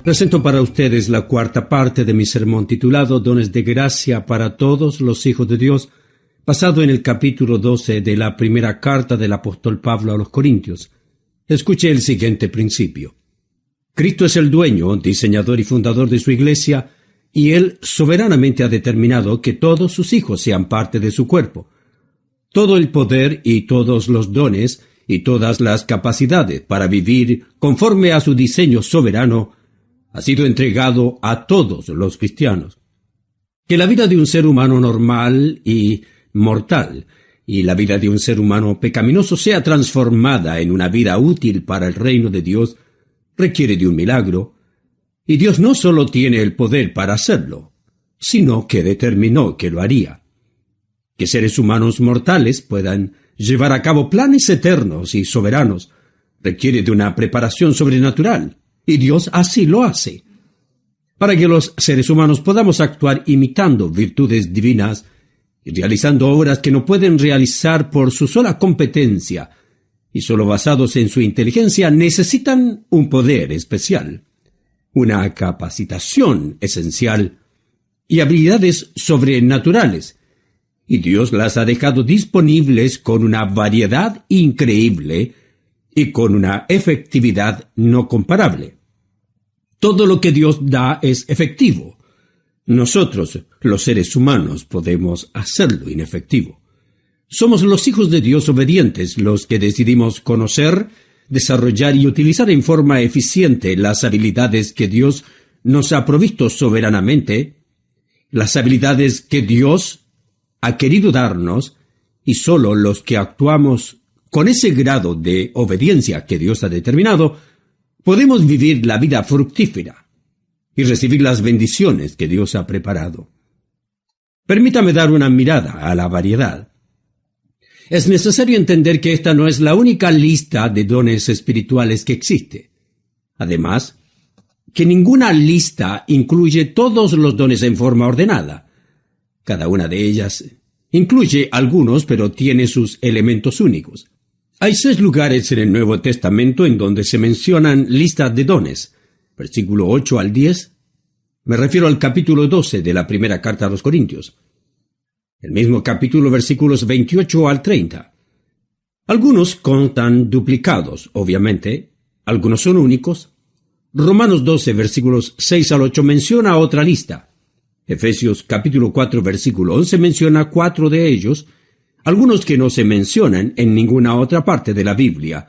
Presento para ustedes la cuarta parte de mi sermón titulado Dones de Gracia para todos los hijos de Dios, basado en el capítulo 12 de la primera carta del apóstol Pablo a los Corintios. Escuche el siguiente principio. Cristo es el dueño, diseñador y fundador de su iglesia, y Él soberanamente ha determinado que todos sus hijos sean parte de su cuerpo. Todo el poder y todos los dones y todas las capacidades para vivir conforme a su diseño soberano ha sido entregado a todos los cristianos. Que la vida de un ser humano normal y mortal y la vida de un ser humano pecaminoso sea transformada en una vida útil para el reino de Dios requiere de un milagro, y Dios no solo tiene el poder para hacerlo, sino que determinó que lo haría. Que seres humanos mortales puedan llevar a cabo planes eternos y soberanos requiere de una preparación sobrenatural, y Dios así lo hace. Para que los seres humanos podamos actuar imitando virtudes divinas y realizando obras que no pueden realizar por su sola competencia y solo basados en su inteligencia, necesitan un poder especial, una capacitación esencial y habilidades sobrenaturales, y Dios las ha dejado disponibles con una variedad increíble y con una efectividad no comparable. Todo lo que Dios da es efectivo. Nosotros, los seres humanos, podemos hacerlo inefectivo. Somos los hijos de Dios obedientes los que decidimos conocer, desarrollar y utilizar en forma eficiente las habilidades que Dios nos ha provisto soberanamente, las habilidades que Dios ha querido darnos, y solo los que actuamos con ese grado de obediencia que Dios ha determinado, podemos vivir la vida fructífera y recibir las bendiciones que Dios ha preparado. Permítame dar una mirada a la variedad. Es necesario entender que esta no es la única lista de dones espirituales que existe. Además, que ninguna lista incluye todos los dones en forma ordenada. Cada una de ellas incluye algunos, pero tiene sus elementos únicos. Hay 6 lugares en el Nuevo Testamento en donde se mencionan listas de dones. Versículo 8 al 10. Me refiero al capítulo 12 de la primera carta a los Corintios. El mismo capítulo, versículos 28 al 30. Algunos contan duplicados, obviamente. Algunos son únicos. Romanos 12, versículos 6 al 8 menciona otra lista. Efesios capítulo 4, versículo 11 menciona 4 de ellos, algunos que no se mencionan en ninguna otra parte de la Biblia.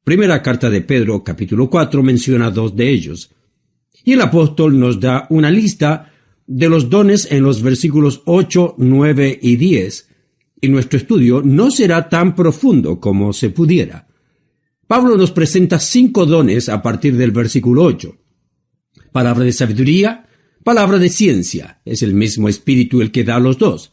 Primera carta de Pedro, capítulo 4, menciona 2 de ellos. Y el apóstol nos da una lista de los dones en los versículos 8, 9 y 10, y nuestro estudio no será tan profundo como se pudiera. Pablo nos presenta 5 dones a partir del versículo 8. Palabra de sabiduría, palabra de ciencia, es el mismo espíritu el que da los dos.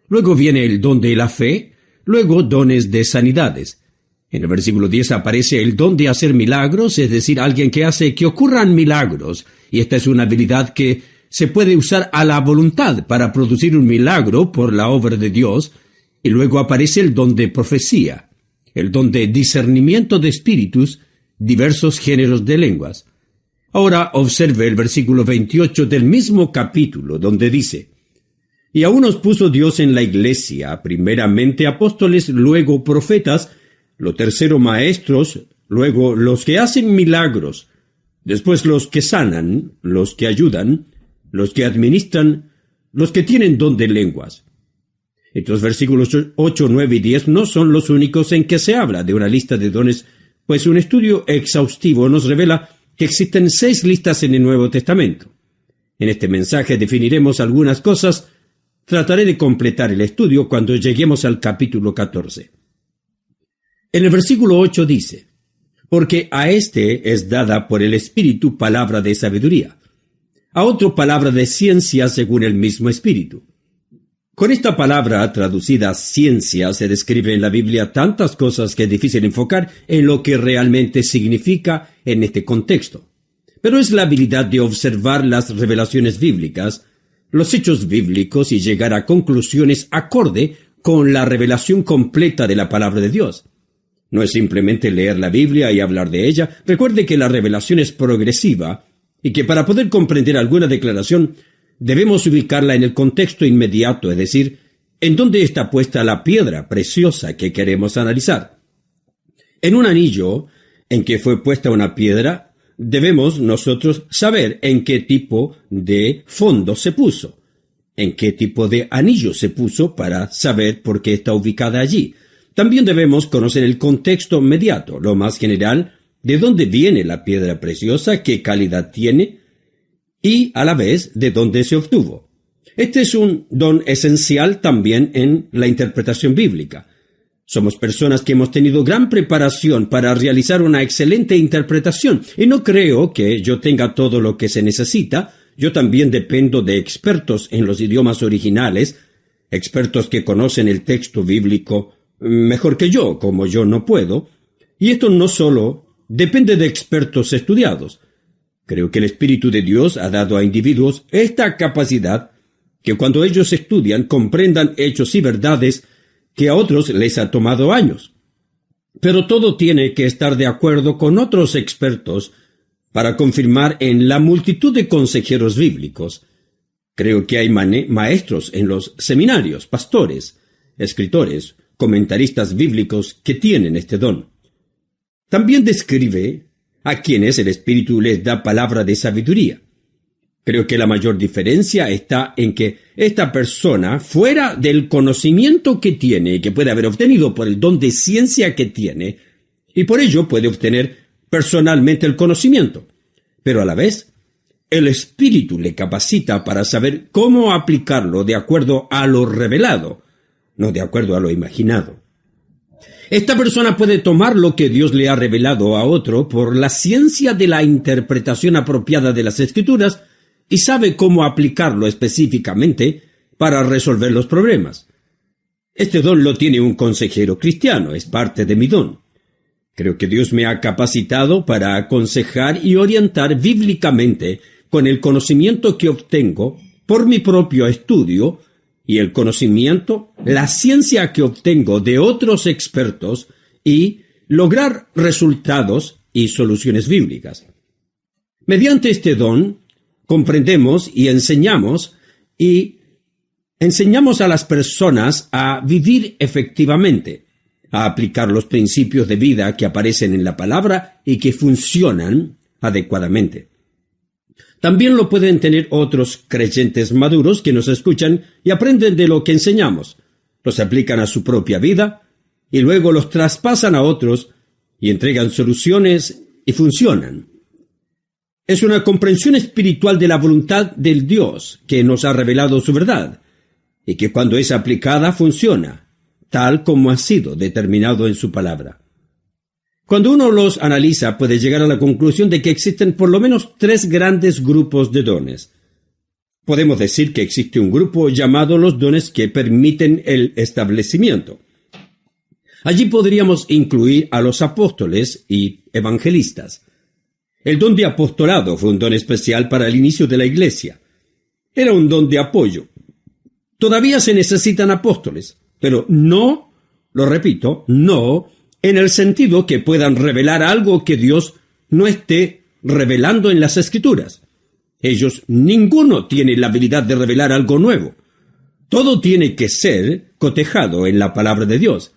Luego viene el don de la fe, luego dones de sanidades. En el versículo 10 aparece el don de hacer milagros, es decir, alguien que hace que ocurran milagros, y esta es una habilidad que se puede usar a la voluntad para producir un milagro por la obra de Dios, y luego aparece el don de profecía, el don de discernimiento de espíritus, diversos géneros de lenguas. Ahora observe el versículo 28 del mismo capítulo, donde dice: Y aún nos puso Dios en la iglesia, primeramente apóstoles, luego profetas, lo tercero maestros, luego los que hacen milagros, después los que sanan, los que ayudan, los que administran, los que tienen don de lenguas. Estos versículos 8, 9 y 10 no son los únicos en que se habla de una lista de dones, pues un estudio exhaustivo nos revela que existen 6 listas en el Nuevo Testamento. En este mensaje definiremos algunas cosas. Trataré de completar el estudio cuando lleguemos al capítulo 14. En el versículo 8 dice: Porque a éste es dada por el Espíritu palabra de sabiduría, a otro palabra de ciencia según el mismo Espíritu. Con esta palabra traducida ciencia se describe en la Biblia tantas cosas que es difícil enfocar en lo que realmente significa en este contexto. Pero es la habilidad de observar las revelaciones bíblicas, los hechos bíblicos y llegar a conclusiones acorde con la revelación completa de la palabra de Dios. No es simplemente leer la Biblia y hablar de ella. Recuerde que la revelación es progresiva y que para poder comprender alguna declaración debemos ubicarla en el contexto inmediato, es decir, en dónde está puesta la piedra preciosa que queremos analizar. En un anillo en que fue puesta una piedra, debemos nosotros saber en qué tipo de fondo se puso, en qué tipo de anillo se puso para saber por qué está ubicada allí. También debemos conocer el contexto inmediato, lo más general, de dónde viene la piedra preciosa, qué calidad tiene y a la vez de dónde se obtuvo. Este es un don esencial también en la interpretación bíblica. Somos personas que hemos tenido gran preparación para realizar una excelente interpretación, y no creo que yo tenga todo lo que se necesita. Yo también dependo de expertos en los idiomas originales, expertos que conocen el texto bíblico mejor que yo, como yo no puedo, y esto no solo depende de expertos estudiados. Creo que el Espíritu de Dios ha dado a individuos esta capacidad que cuando ellos estudian comprendan hechos y verdades que a otros les ha tomado años. Pero todo tiene que estar de acuerdo con otros expertos para confirmar en la multitud de consejeros bíblicos. Creo que hay maestros en los seminarios, pastores, escritores, comentaristas bíblicos que tienen este don. También describe a quienes el Espíritu les da palabra de sabiduría. Creo que la mayor diferencia está en que esta persona, fuera del conocimiento que tiene y que puede haber obtenido por el don de ciencia que tiene, y por ello puede obtener personalmente el conocimiento, pero a la vez el Espíritu le capacita para saber cómo aplicarlo de acuerdo a lo revelado, no de acuerdo a lo imaginado. Esta persona puede tomar lo que Dios le ha revelado a otro por la ciencia de la interpretación apropiada de las Escrituras y sabe cómo aplicarlo específicamente para resolver los problemas. Este don lo tiene un consejero cristiano, es parte de mi don. Creo que Dios me ha capacitado para aconsejar y orientar bíblicamente con el conocimiento que obtengo por mi propio estudio y el conocimiento, la ciencia que obtengo de otros expertos y lograr resultados y soluciones bíblicas. Mediante este don, comprendemos y enseñamos a las personas a vivir efectivamente, a aplicar los principios de vida que aparecen en la palabra y que funcionan adecuadamente. También lo pueden tener otros creyentes maduros que nos escuchan y aprenden de lo que enseñamos, los aplican a su propia vida y luego los traspasan a otros y entregan soluciones y funcionan. Es una comprensión espiritual de la voluntad del Dios que nos ha revelado su verdad y que cuando es aplicada funciona, tal como ha sido determinado en su palabra. Cuando uno los analiza, puede llegar a la conclusión de que existen por lo menos 3 grandes grupos de dones. Podemos decir que existe un grupo llamado los dones que permiten el establecimiento. Allí podríamos incluir a los apóstoles y evangelistas. El don de apostolado fue un don especial para el inicio de la Iglesia. Era un don de apoyo. Todavía se necesitan apóstoles, pero no, lo repito, no en el sentido que puedan revelar algo que Dios no esté revelando en las Escrituras. Ninguno tiene la habilidad de revelar algo nuevo. Todo tiene que ser cotejado en la palabra de Dios.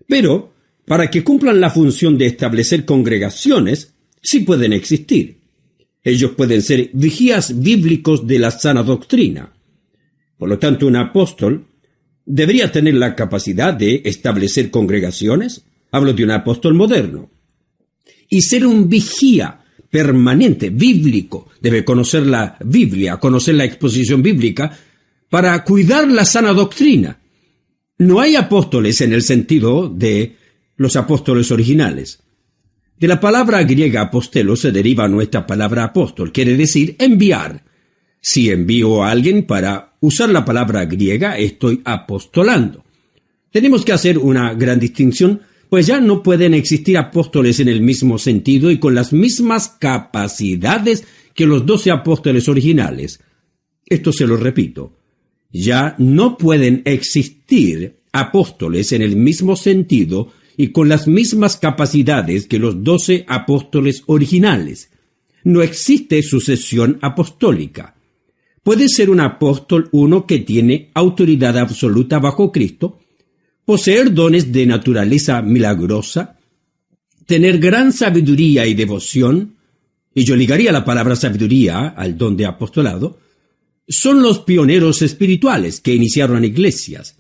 Pero, para que cumplan la función de establecer congregaciones, sí pueden existir. Ellos pueden ser vigías bíblicos de la sana doctrina. Por lo tanto, un apóstol debería tener la capacidad de establecer congregaciones. Hablo de un apóstol moderno. Y ser un vigía permanente, bíblico. Debe conocer la Biblia, conocer la exposición bíblica para cuidar la sana doctrina. No hay apóstoles en el sentido de los apóstoles originales. De la palabra griega apostelo se deriva nuestra palabra apóstol, quiere decir enviar. Si envío a alguien para usar la palabra griega, estoy apostolando. Tenemos que hacer una gran distinción, pues ya no pueden existir apóstoles en el mismo sentido y con las mismas capacidades que los 12 apóstoles originales. Esto se lo repito. Ya no pueden existir apóstoles en el mismo sentido y con las mismas capacidades que los 12 apóstoles originales. no existe sucesión apostólica. Puede ser un apóstol uno que tiene autoridad absoluta bajo Cristo, poseer dones de naturaleza milagrosa, tener gran sabiduría y devoción, y yo ligaría la palabra sabiduría al don de apostolado. Son los pioneros espirituales que iniciaron iglesias.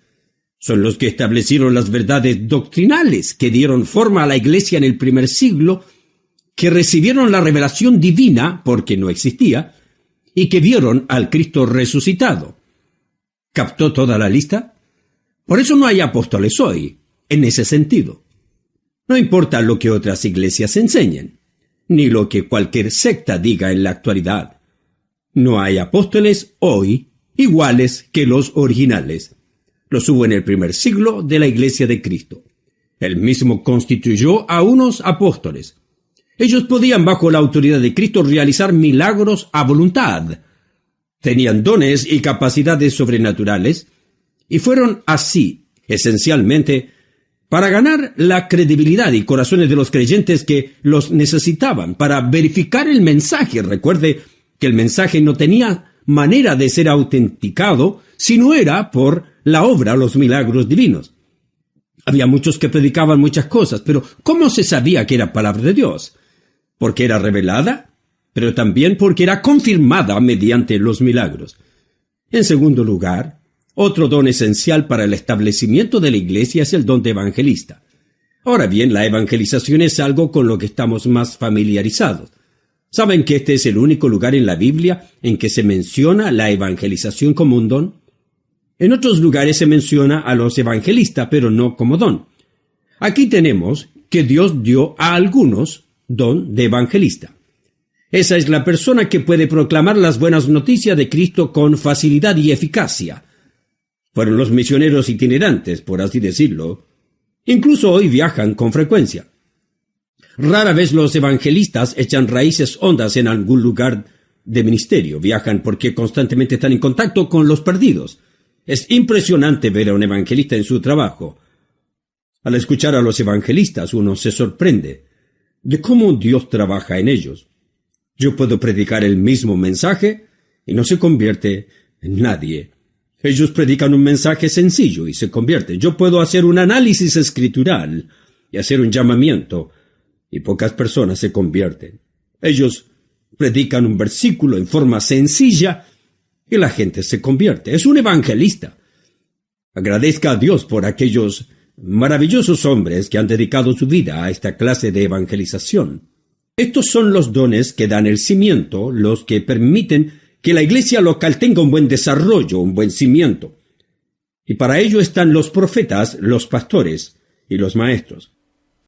Son los que establecieron las verdades doctrinales que dieron forma a la iglesia en el primer siglo, que recibieron la revelación divina porque no existía, y que vieron al Cristo resucitado. ¿Captó toda la lista? Por eso no hay apóstoles hoy, en ese sentido. No importa lo que otras iglesias enseñen, ni lo que cualquier secta diga en la actualidad. No hay apóstoles hoy iguales que los originales. Los hubo en el primer siglo de la iglesia de Cristo. Él mismo constituyó a unos apóstoles. Ellos podían, bajo la autoridad de Cristo, realizar milagros a voluntad. Tenían dones y capacidades sobrenaturales, y fueron así, esencialmente, para ganar la credibilidad y corazones de los creyentes que los necesitaban, para verificar el mensaje. Recuerde que el mensaje no tenía manera de ser autenticado si no era por la obra, los milagros divinos. Había muchos que predicaban muchas cosas, pero ¿cómo se sabía que era palabra de Dios? Porque era revelada, pero también porque era confirmada mediante los milagros. En segundo lugar, otro don esencial para el establecimiento de la iglesia es el don de evangelista. Ahora bien, la evangelización es algo con lo que estamos más familiarizados. ¿Saben que este es el único lugar en la Biblia en que se menciona la evangelización como un don? En otros lugares se menciona a los evangelistas, pero no como don. Aquí tenemos que Dios dio a algunos don de evangelista. Esa es la persona que puede proclamar las buenas noticias de Cristo con facilidad y eficacia. Fueron los misioneros itinerantes, por así decirlo. Incluso hoy viajan con frecuencia. Rara vez los evangelistas echan raíces hondas en algún lugar de ministerio. Viajan porque constantemente están en contacto con los perdidos. Es impresionante ver a un evangelista en su trabajo. Al escuchar a los evangelistas, uno se sorprende de cómo Dios trabaja en ellos. Yo puedo predicar el mismo mensaje y no se convierte en nadie. Ellos predican un mensaje sencillo y se convierte. Yo puedo hacer un análisis escritural y hacer un llamamiento y pocas personas se convierten. Ellos predican un versículo en forma sencilla y la gente se convierte. Es un evangelista. Agradezca a Dios por aquellos maravillosos hombres que han dedicado su vida a esta clase de evangelización. Estos son los dones que dan el cimiento, los que permiten que la iglesia local tenga un buen desarrollo, un buen cimiento. Y para ello están los profetas, los pastores y los maestros.